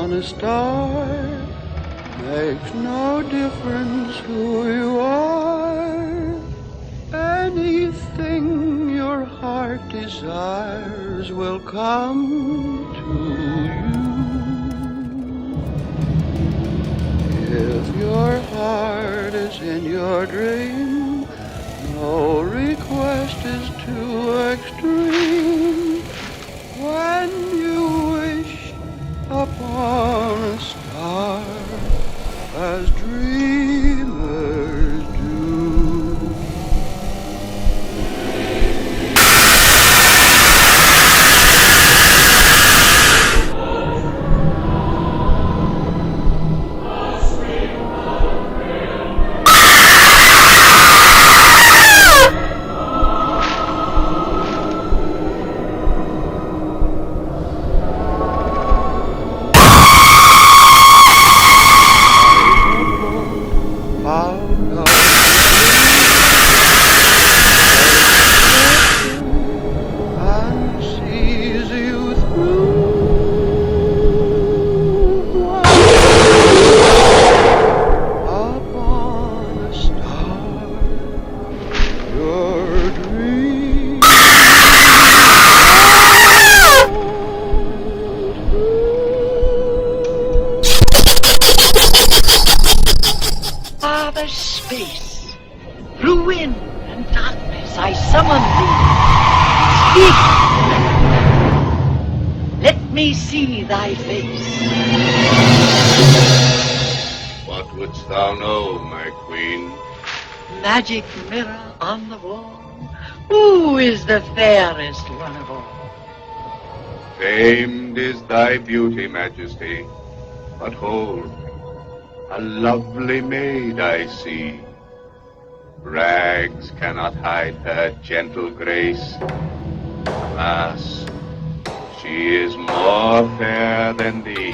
upon a star. Makes no difference who you are. Anything your heart desires will come to you. If your heart is in your dream, no request is too extreme. When you wish upon a star, as dreamers do. Father Space, through wind and darkness I summon thee. Speak! Let me see thy face. What wouldst thou know, my queen? Magic mirror on the wall, who is the fairest one of all? Famed is thy beauty, Majesty, but hold, a lovely maid I see. Rags cannot hide her gentle grace. Alas, she is more fair than thee.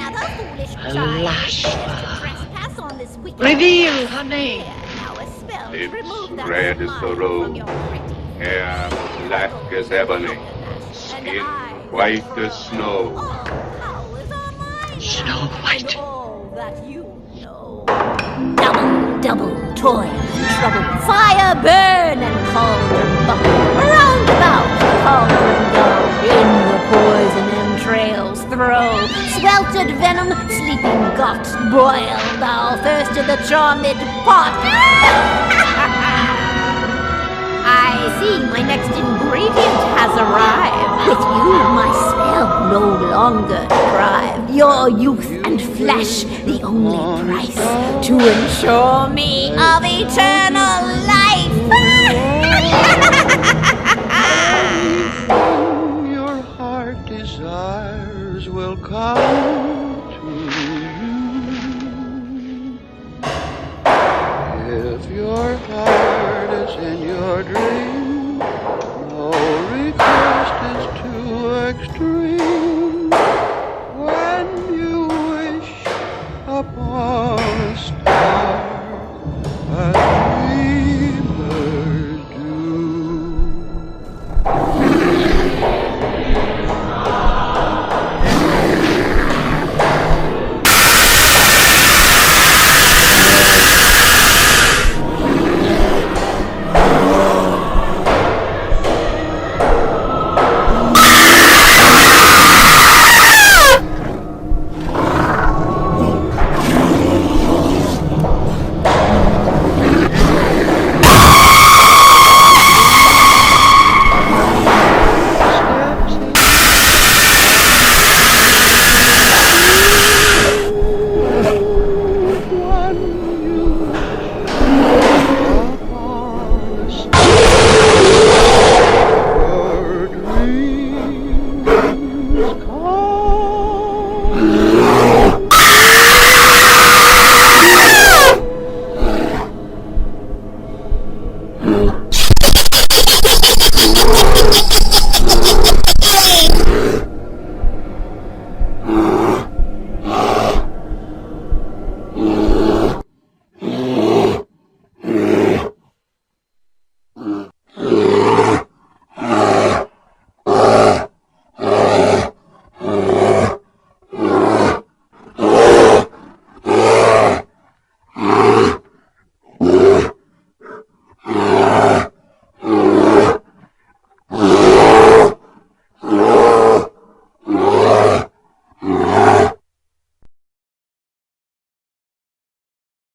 Alas, reveal her name. Lips red as the rose, hair black as ebony, skin white as snow. Snow White. Double toil and trouble, fire burn and cauldron bubble, round about the cauldron go, in the poison entrails throw, sweltered venom, sleeping got, boil thou first to the charmed pot. I see my next ingredient has arrived. With you my spell no longer deprived. Your youth and flesh the only price to ensure me of eternal life. Anything your heart desires will come to you. If your heart is in your dream,